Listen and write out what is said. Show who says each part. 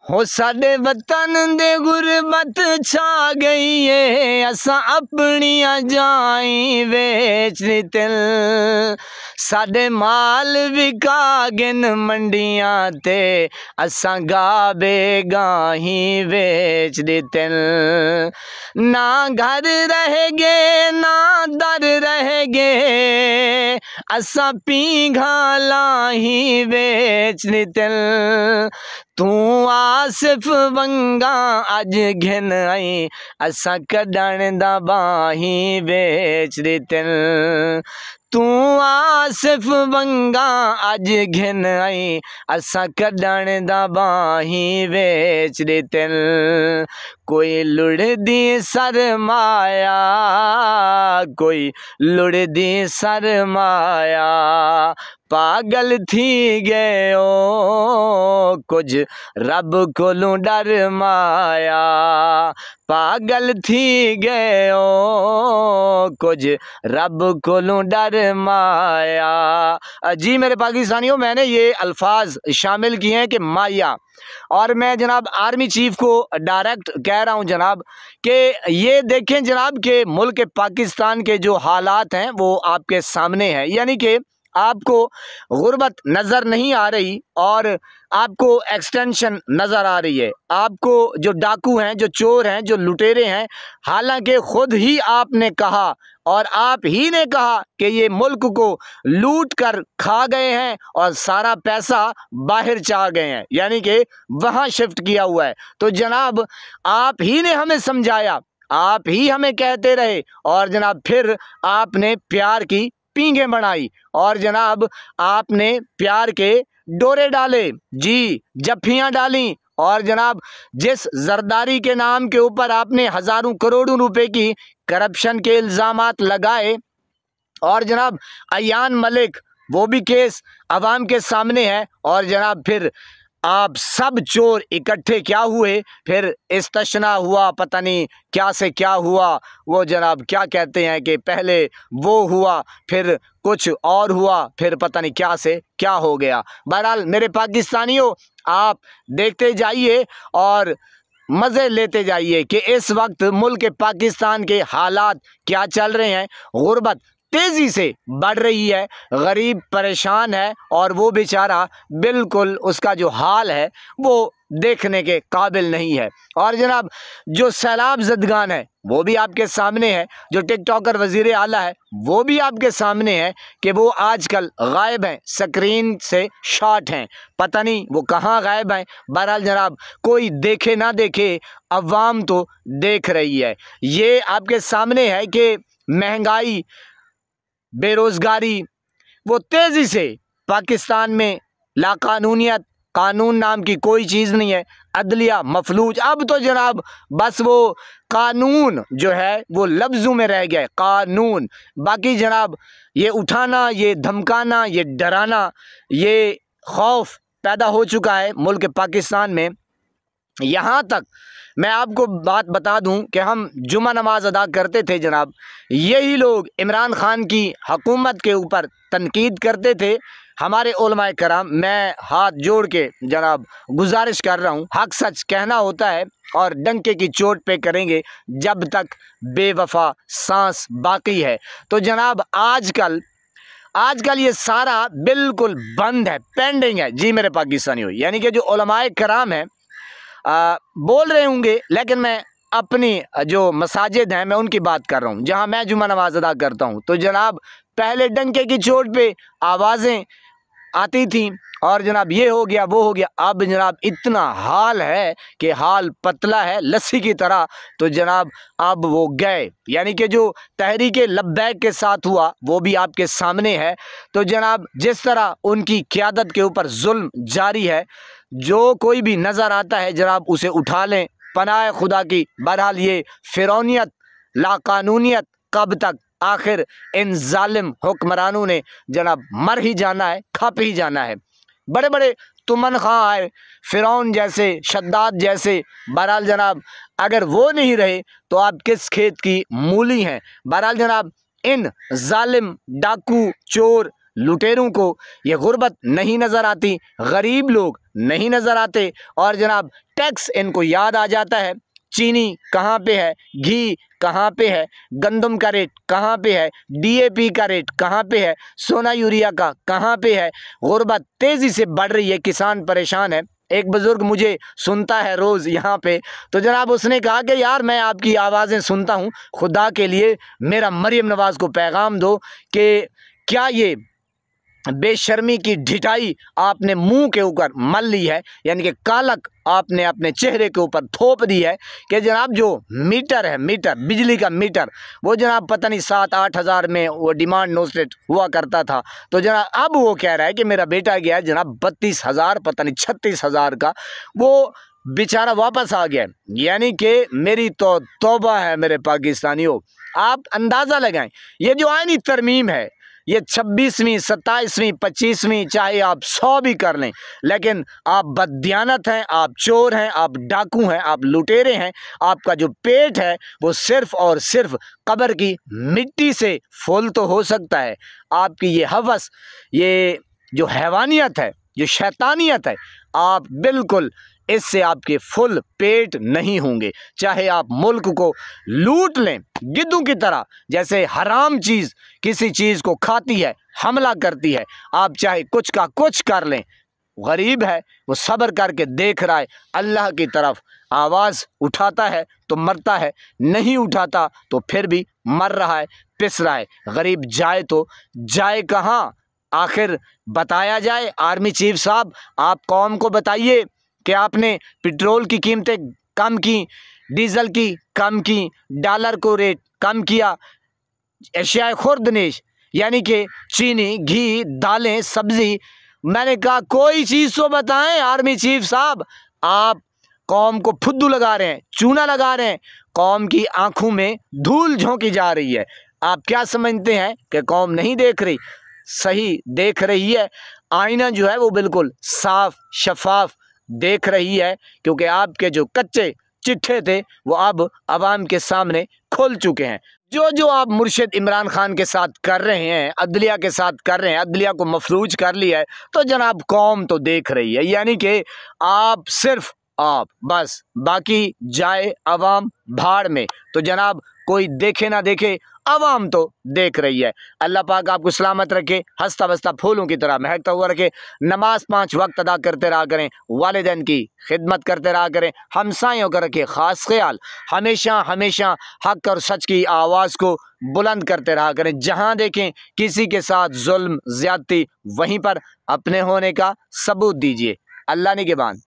Speaker 1: हो साडे वतन दे गुरबत छा गई है, असा अपनिया जाई बेच दितिल। साडे माल विका गिन मंडियां ते, असा गाबे गाही बेच दितिल। ना घर रह गे ना दर रह गे, असा पीघा लाही बेच दितिल। तू आसिफ वंगा अज घिन आई, असा कढण दा बाही बेच दितिल। तू आसिफ वंगा अज घिन आई, असा कढण दा बाही बेच दितिल। कोई लुढ़दी सरमाया, कोई लुढ़दी सरमाया, पागल थी गयो कुछ रब कोलू डर माया। पागल थी गयो कुछ रब कोलू डर माया। जी मेरे पाकिस्तानियों, मैंने ये अल्फाज शामिल किए हैं कि माया, और मैं जनाब आर्मी चीफ को डायरेक्ट कह रहा हूँ जनाब कि ये देखें जनाब कि मुल्क पाकिस्तान के जो हालात हैं वो आपके सामने हैं। यानी कि आपको गुर्बत नज़र नहीं आ रही और आपको एक्सटेंशन नज़र आ रही है। आपको जो डाकू हैं, जो चोर हैं, जो लुटेरे हैं, हालांकि खुद ही आपने कहा और आप ही ने कहा कि ये मुल्क को लूट कर खा गए हैं और सारा पैसा बाहर जा गए हैं, यानी कि वहाँ शिफ्ट किया हुआ है। तो जनाब आप ही ने हमें समझाया, आप ही हमें कहते रहे, और जनाब फिर आपने प्यार की पींगे बनाई और जनाब आपने प्यार के डोरे डाले, जी जफ्फियां डाली, और जनाब जिस जरदारी के नाम के ऊपर आपने हजारों करोड़ों रुपए की करप्शन के इल्जामात लगाए, और जनाब अयान मलिक वो भी केस अवाम के सामने है, और जनाब फिर आप सब चोर इकट्ठे क्या हुए, फिर इस्तशना हुआ, पता नहीं क्या से क्या हुआ, वो जनाब क्या कहते हैं कि पहले वो हुआ, फिर कुछ और हुआ, फिर पता नहीं क्या से क्या हो गया। बहरहाल मेरे पाकिस्तानियों, आप देखते जाइए और मज़े लेते जाइए कि इस वक्त मुल्क पाकिस्तान के हालात क्या चल रहे हैं। गुर्बत तेज़ी से बढ़ रही है, गरीब परेशान है, और वो बेचारा बिल्कुल उसका जो हाल है वो देखने के काबिल नहीं है। और जनाब जो सैलाब ज़दगान है वो भी आपके सामने है, जो टिकटॉकर वज़ीर आला है वो भी आपके सामने है कि वो आजकल गायब हैं, स्क्रीन से शॉर्ट हैं, पता नहीं वो कहाँ गायब हैं। बहरहाल जनाब कोई देखे ना देखे, अवाम तो देख रही है। ये आपके सामने है कि महंगाई, बेरोज़गारी वो तेज़ी से पाकिस्तान में, लाकानूनियत, कानून नाम की कोई चीज़ नहीं है, अदलिया मफलूज। अब तो जनाब बस वो कानून जो है वो लफ्ज़ों में रह गया है, कानून। बाकी जनाब ये उठाना, ये धमकाना, ये डराना, ये खौफ पैदा हो चुका है मुल्क पाकिस्तान में। यहाँ तक मैं आपको बात बता दूं कि हम जुमा नमाज अदा करते थे जनाब, यही लोग इमरान खान की हुकूमत के ऊपर तनकीद करते थे। हमारे उलमाए कराम, मैं हाथ जोड़ के जनाब गुजारिश कर रहा हूँ, हक सच कहना होता है और डंके की चोट पे करेंगे जब तक बेवफा सांस बाकी है। तो जनाब आजकल ये सारा बिल्कुल बंद है, पेंडिंग है। जी मेरे पाकिस्तानियों, यानी कि जो उलमाए कराम हैं बोल रहे होंगे, लेकिन मैं अपनी जो मसाजिद हैं मैं उनकी बात कर रहा हूँ, जहाँ मैं जुमा नमाज अदा करता हूँ। तो जनाब पहले डंके की चोट पे आवाज़ें आती थी और जनाब ये हो गया वो हो गया, अब जनाब इतना हाल है कि हाल पतला है लस्सी की तरह। तो जनाब अब वो गए, यानी कि जो तहरीके लब्बैक के साथ हुआ वो भी आपके सामने है। तो जनाब जिस तरह उनकी क़यादत के ऊपर जुल्म जारी है, जो कोई भी नज़र आता है जनाब उसे उठा लें, पनाह खुदा की। बहरहाल ये फ़िरौनियत, लाकानूनियत कब तक? आखिर इन जालिम हुक्मरानों ने जनाब मर ही जाना है, खप ही जाना है। बड़े बड़े तुमन खां आए, फ़िरौन जैसे, शद्दाद जैसे। बहरहाल जनाब अगर वो नहीं रहे तो आप किस खेत की मूली हैं। बहरहाल जनाब इन जालिम डाकू, चोर, लुटेरों को ये गुर्बत नहीं नज़र आती। गरीब लोग नहीं नज़र आते। और जनाब टैक्स इनको याद आ जाता है, चीनी कहाँ पे है, घी कहाँ पे है, गंदम का रेट कहाँ पे है, DAP का रेट कहाँ पे है, सोना यूरिया का कहाँ पे है। गुर्बत तेज़ी से बढ़ रही है, किसान परेशान है। एक बुज़ुर्ग मुझे सुनता है रोज़ यहाँ पे, तो जनाब उसने कहा कि यार मैं आपकी आवाज़ें सुनता हूँ, खुदा के लिए मेरा मरियम नवाज़ को पैगाम दो कि क्या ये बेशर्मी की ढिठाई आपने मुंह के ऊपर मल ली है, यानी कि कालक आपने अपने चेहरे के ऊपर थोप दी है कि जनाब जो मीटर है, मीटर बिजली का मीटर, वो जनाब पता नहीं 7-8 हज़ार में वो डिमांड नो स्टेट हुआ करता था, तो जनाब अब वो कह रहा है कि मेरा बेटा गया है जनाब 32,000 पता नहीं 36,000 का, वो बेचारा वापस आ गया। यानी कि मेरी तो तौबा है मेरे पाकिस्तानियों। आप अंदाज़ा लगाएं, ये जो आईनी तरमीम है, ये 26वीं 27वीं 25वीं चाहे आप 100 भी कर लें, लेकिन आप बददियानत हैं, आप चोर हैं, आप डाकू हैं, आप लुटेरे हैं। आपका जो पेट है वो सिर्फ़ और सिर्फ कब्र की मिट्टी से फुल तो हो सकता है। आपकी ये हवस, ये जो हैवानियत है, जो शैतानियत है, आप बिल्कुल इससे आपके फुल पेट नहीं होंगे। चाहे आप मुल्क को लूट लें गिद्धों की तरह, जैसे हराम चीज़ किसी चीज़ को खाती है, हमला करती है, आप चाहे कुछ का कुछ कर लें। गरीब है, वो सब्र करके देख रहा है, अल्लाह की तरफ आवाज़ उठाता है तो मरता है, नहीं उठाता तो फिर भी मर रहा है, पिस रहा है। गरीब जाए तो जाए कहाँ? आखिर बताया जाए। आर्मी चीफ साहब, आप कौम को बताइए कि आपने पेट्रोल की कीमतें कम की, डीजल की कम की, डॉलर को रेट कम किया, एशियाई खुर्दनेश यानी कि चीनी, घी, दालें, सब्ज़ी, मैंने कहा कोई चीज़ तो बताएं आर्मी चीफ साहब। आप कौम को फुद्दू लगा रहे हैं, चूना लगा रहे हैं, कौम की आंखों में धूल झोंकी जा रही है। आप क्या समझते हैं कि कौम नहीं देख रही? सही देख रही है। आईना जो है वो बिल्कुल साफ शफाफ देख रही है, क्योंकि आपके जो कच्चे चिट्ठे थे वो अब अवाम के सामने खुल चुके हैं। जो जो आप मुर्शिद इमरान खान के साथ कर रहे हैं, अदलिया के साथ कर रहे हैं, अदलिया को मफलूज कर लिया है, तो जनाब कौम तो देख रही है। यानी कि आप सिर्फ आप बस, बाकी जाए अवाम भाड़ में। तो जनाब कोई देखे ना देखे, अवाम तो देख रही है। अल्लाह पाक आपको सलामत रखे, हंसता बसता फूलों की तरह महकता हुआ रखे। नमाज 5 वक्त अदा करते रहा करें, वालिदैन की खिदमत करते रहा करें, हमसायों का रखे ख़ास ख्याल, हमेशा हमेशा हक और सच की आवाज़ को बुलंद करते रहा करें। जहाँ देखें किसी के साथ जुल्म ज़्यादती, वहीं पर अपने होने का सबूत दीजिए। अल्लाह निगहबान।